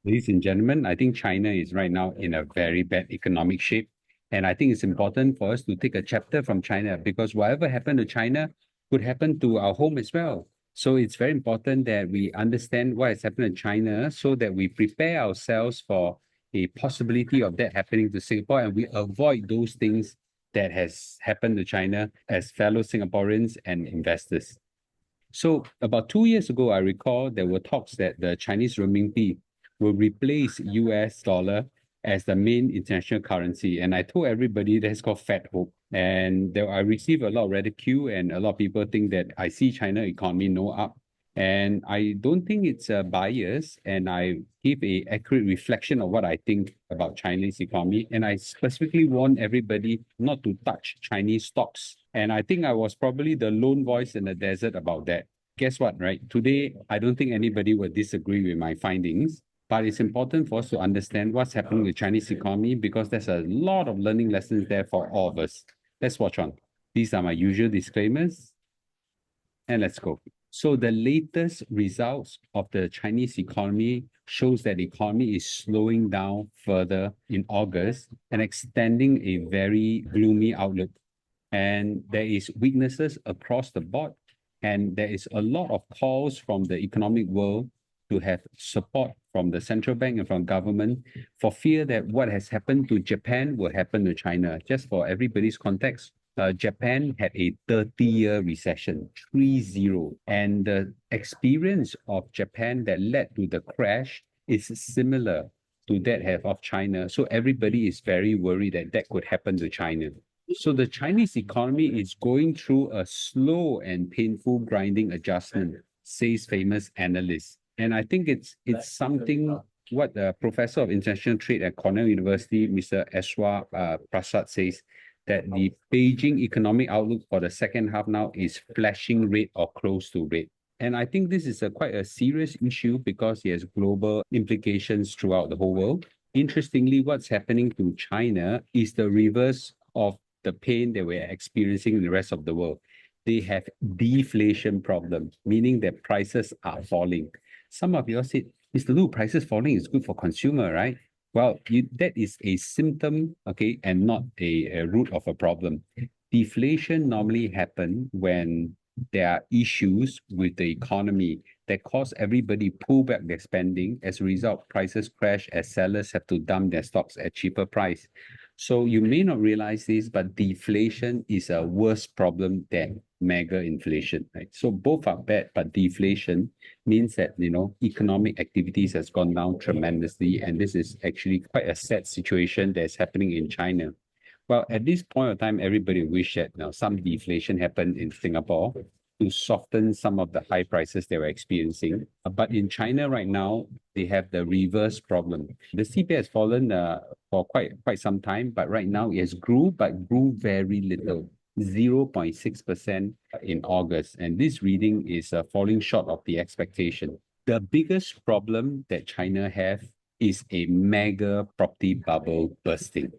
Ladies and gentlemen, I think China is right now in a very bad economic shape. And I think it's important for us to take a chapter from China because whatever happened to China could happen to our home as well. So it's very important that we understand what has happened in China so that we prepare ourselves for a possibility of that happening to Singapore and we avoid those things that has happened to China as fellow Singaporeans and investors. So about 2 years ago, I recall there were talks that the Chinese renminbi will replace US dollar as the main international currency. And I told everybody that's called fat hope. And I received a lot of ridicule and a lot of people think that I see China economy no up. And I don't think it's a bias, and I give a accurate reflection of what I think about Chinese economy. And I specifically warn everybody not to touch Chinese stocks. And I think I was probably the lone voice in the desert about that. Guess what, right? Today, I don't think anybody will disagree with my findings, but it's important for us to understand what's happening with Chinese economy because there's a lot of learning lessons there for all of us. Let's watch on. These are my usual disclaimers, and let's go. So the latest results of the Chinese economy shows that the economy is slowing down further in August and extending a very gloomy outlook. And there is weaknesses across the board, and there is a lot of calls from the economic world to have support from the central bank and from government for fear that what has happened to Japan will happen to China. Just for everybody's context, Japan had a 30-year recession, 30, and the experience of Japan that led to the crash is similar to that of China. So everybody is very worried that that could happen to China. So the Chinese economy is going through a slow and painful grinding adjustment, says famous analysts. And I think it's something what the professor of international trade at Cornell University, Mr. Eswar Prasad says, that the Beijing economic outlook for the second half now is flashing red or close to red. And I think this is quite a serious issue because it has global implications throughout the whole world. Interestingly, what's happening to China is the reverse of the pain that we're experiencing in the rest of the world. They have deflation problem, meaning that prices are falling. Some of you all said, Mr. Lu, prices falling is good for consumer, right? Well, that is a symptom, okay, and not a root of a problem. Deflation normally happen when there are issues with the economy that cause everybody pull back their spending. As a result, prices crash as sellers have to dump their stocks at cheaper price. So you may not realize this, but deflation is a worse problem than mega inflation, right? So both are bad, but deflation means that, economic activities has gone down tremendously. And this is actually quite a sad situation that's happening in China. Well, at this point of time, everybody wish that some deflation happened in Singapore to soften some of the high prices they were experiencing. But in China right now, they have the reverse problem. The CPI has fallen for quite some time, but right now it has grew, but grew very little. 0.6% in August, and this reading is falling short of the expectation. The biggest problem that China have is a mega property bubble bursting.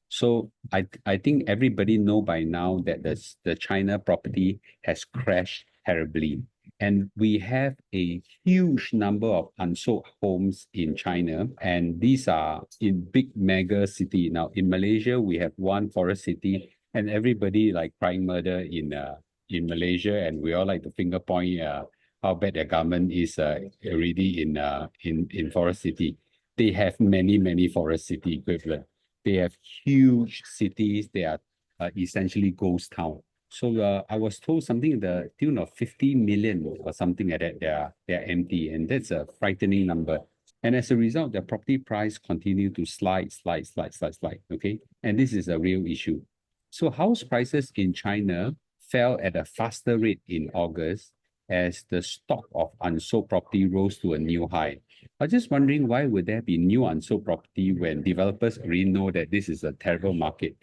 So I think everybody know by now that the China property has crashed terribly. And we have a huge number of unsold homes in China, and these are in big mega city. Now in Malaysia, we have one forest city, and everybody like crying murder in Malaysia, and we all like to finger point how bad their government is already in forest city. They have many forest city equivalent. They have huge cities. They are essentially ghost town. So I was told something in the tune of 50 million or something like that. They are empty, and that's a frightening number. And as a result, the property price continue to slide. Okay, and this is a real issue. So house prices in China fell at a faster rate in August as the stock of unsold property rose to a new high. I was just wondering why would there be new unsold property when developers already know that this is a terrible market?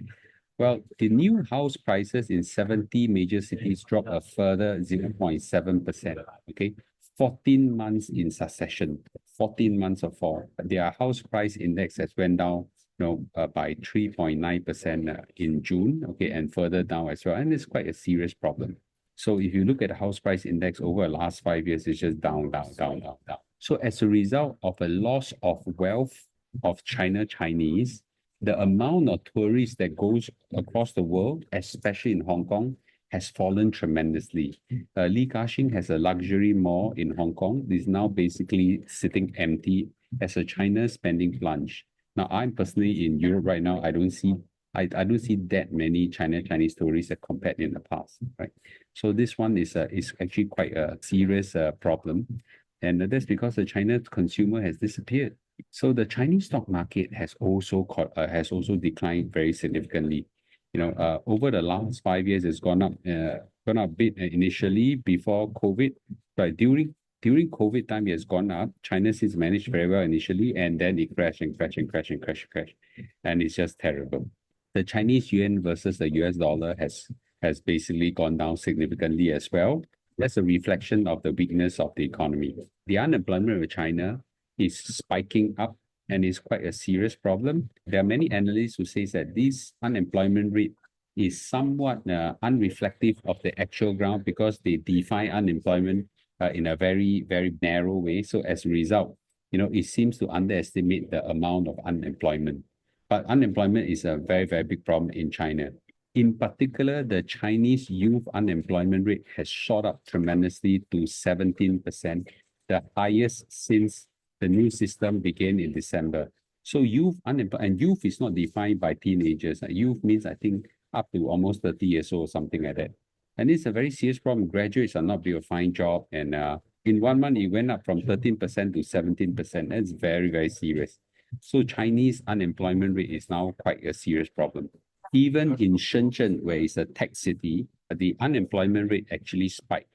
Well, the new house prices in 70 major cities dropped a further 0.7%. Okay, 14 months in succession, 14 months of fall. Their house price index has went down, by 3.9% in June. Okay, and further down as well. And it's quite a serious problem. So if you look at the house price index over the last 5 years, it's just down. So as a result of a loss of wealth of Chinese, the amount of tourists that goes across the world, especially in Hong Kong, has fallen tremendously. Li Ka-shing has a luxury mall in Hong Kong. It's now basically sitting empty as a China spending plunge. Now, I'm personally in Europe right now. I don't see that many Chinese tourists as compared in the past, right? So this one is actually quite a serious problem, and that's because the China consumer has disappeared. So the Chinese stock market has also declined very significantly. Over the last 5 years, it's gone up a bit initially before COVID, but during COVID time, it has gone up. China has managed very well initially, and then it crashed and crashed and crashed and crashed and crashed, and it's just terrible. The Chinese yuan versus the US dollar has basically gone down significantly as well. That's a reflection of the weakness of the economy. The unemployment of China is spiking up and is quite a serious problem. There are many analysts who say that this unemployment rate is somewhat unreflective of the actual ground because they define unemployment in a very, very narrow way. So as a result, it seems to underestimate the amount of unemployment. But unemployment is a very, very big problem in China. In particular, the Chinese youth unemployment rate has shot up tremendously to 17%, the highest since the new system began in December. So youth unemployment, and youth is not defined by teenagers. Youth means, I think, up to almost 30 years old, something like that. And it's a very serious problem. Graduates are not able to find job. And in 1 month, it went up from 13% to 17%. That's very, very serious. So Chinese unemployment rate is now quite a serious problem. Even in Shenzhen, where it's a tech city, the unemployment rate actually spiked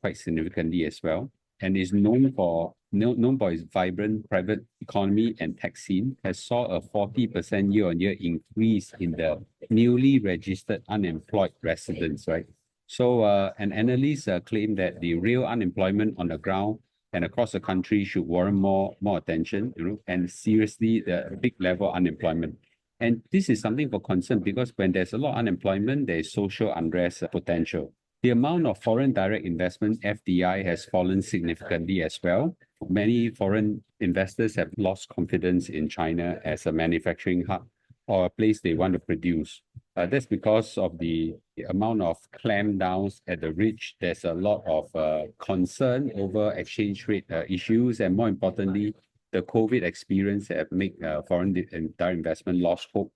quite significantly as well, and is known for its vibrant private economy and tech scene, has saw a 40% year-on-year increase in the newly registered unemployed residents, right? So an analyst claimed that the real unemployment on the ground and across the country should warrant more attention, and seriously the big level of unemployment. And this is something for concern because when there's a lot of unemployment, there is social unrest potential. The amount of foreign direct investment, FDI, has fallen significantly as well. Many foreign investors have lost confidence in China as a manufacturing hub or a place they want to produce. That's because of the amount of clampdowns at the ridge. There's a lot of concern over exchange rate issues, and more importantly, the COVID experience have made foreign direct investment lost hope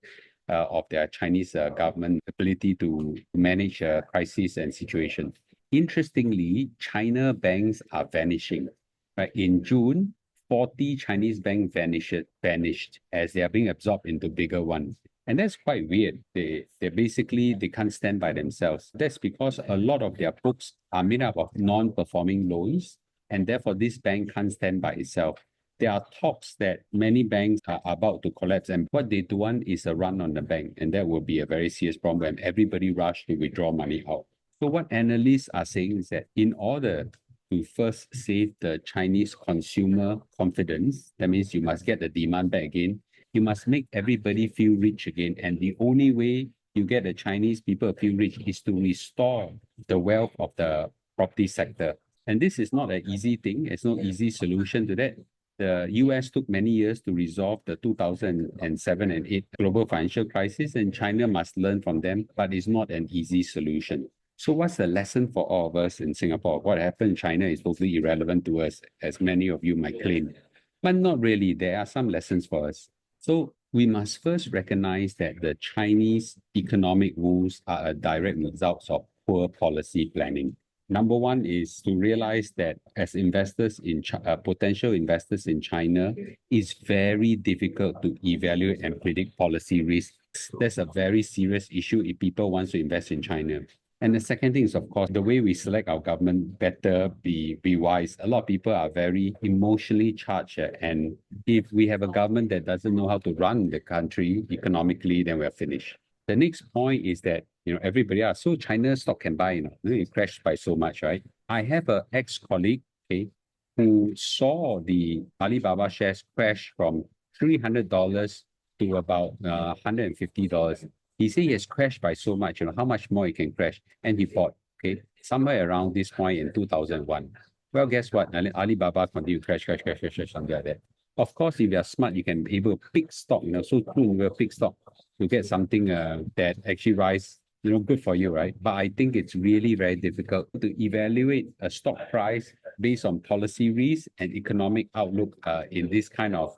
of their Chinese government ability to manage crisis and situation. Interestingly, China banks are vanishing. Right? In June, 40 Chinese banks vanished as they are being absorbed into bigger ones. And that's quite weird. They can't stand by themselves. That's because a lot of their books are made up of non-performing loans, and therefore this bank can't stand by itself. There are talks that many banks are about to collapse, and what they don't want is a run on the bank, and that will be a very serious problem when everybody rush to withdraw money out. So what analysts are saying is that in order to first save the Chinese consumer confidence, that means you must get the demand back again. You must make everybody feel rich again. And the only way you get the Chinese people feel rich is to restore the wealth of the property sector. And this is not an easy thing. It's no easy solution to that. The US took many years to resolve the 2007 and 8 global financial crisis, and China must learn from them, but it's not an easy solution. So what's the lesson for all of us in Singapore? What happened in China is totally irrelevant to us, as many of you might claim. But not really. There are some lessons for us. So we must first recognize that the Chinese economic woes are a direct result of poor policy planning. Number one is to realize that as investors in potential investors in China, it's very difficult to evaluate and predict policy risks. That's a very serious issue if people want to invest in China. And the second thing is, of course, the way we select our government better be wise. A lot of people are very emotionally charged. And if we have a government that doesn't know how to run the country economically, then we're finished. The next point is that, everybody asks, so China's stock can buy, it crashed by so much, right? I have an ex-colleague, okay, who saw the Alibaba shares crash from $300 to about $150. He said he has crashed by so much, how much more it can crash. And he bought, okay, somewhere around this point in 2001. Well, guess what? Alibaba continue crash, crash, crash, crash, crash, something like that. Of course, if you are smart, you can be able to pick stock, so true, you will pick stock to get something that actually rise, good for you, right? But I think it's really very difficult to evaluate a stock price based on policy risk and economic outlook in this kind of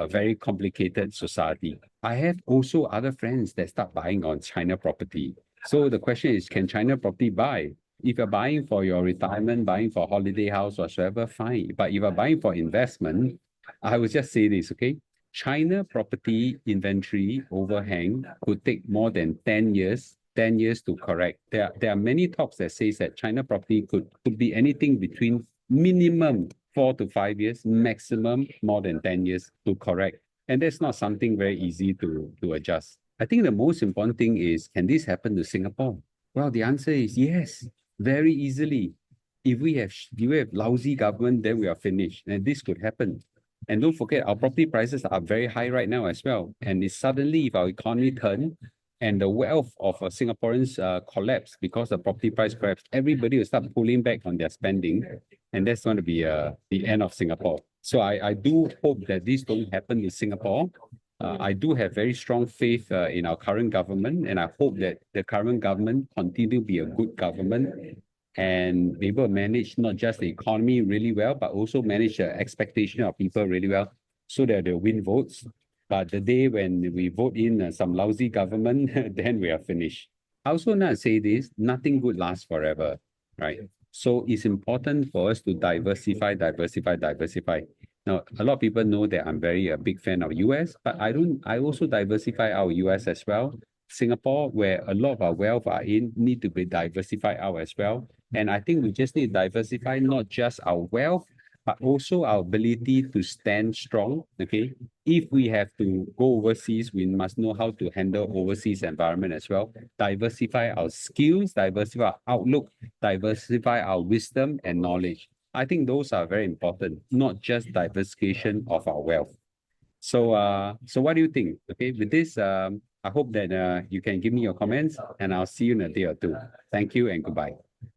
very complicated society. I have also other friends that start buying on China property. So the question is, can China property buy? If you're buying for your retirement, buying for holiday house whatsoever, fine. But if you're buying for investment, I would just say this, okay? China property inventory overhang could take more than 10 years to correct. There are many talks that says that China property could be anything between minimum 4 to 5 years, maximum more than 10 years to correct. And that's not something very easy to adjust. I think the most important thing is, can this happen to Singapore? Well, the answer is yes, very easily. If we have lousy government, then we are finished. And this could happen. And don't forget, our property prices are very high right now as well. And it's suddenly, if our economy turn and the wealth of Singaporeans collapse because the property price collapse, everybody will start pulling back on their spending. And that's going to be the end of Singapore. So I do hope that this don't happen in Singapore. I do have very strong faith in our current government, and I hope that the current government continue to be a good government and be able to manage not just the economy really well, but also manage the expectation of people really well so that they'll win votes. But the day when we vote in some lousy government, then we are finished. I also not say this, nothing good lasts forever, right? So it's important for us to diversify. Now, a lot of people know that I'm very a big fan of US, but I also diversify our US as well. Singapore, where a lot of our wealth are in, need to be diversified out as well. And I think we just need to diversify not just our wealth, but also our ability to stand strong, okay? If we have to go overseas, we must know how to handle overseas environment as well. Diversify our skills, diversify our outlook, diversify our wisdom and knowledge. I think those are very important, not just diversification of our wealth. So what do you think? Okay, with this, I hope that you can give me your comments and I'll see you in a day or two. Thank you and goodbye.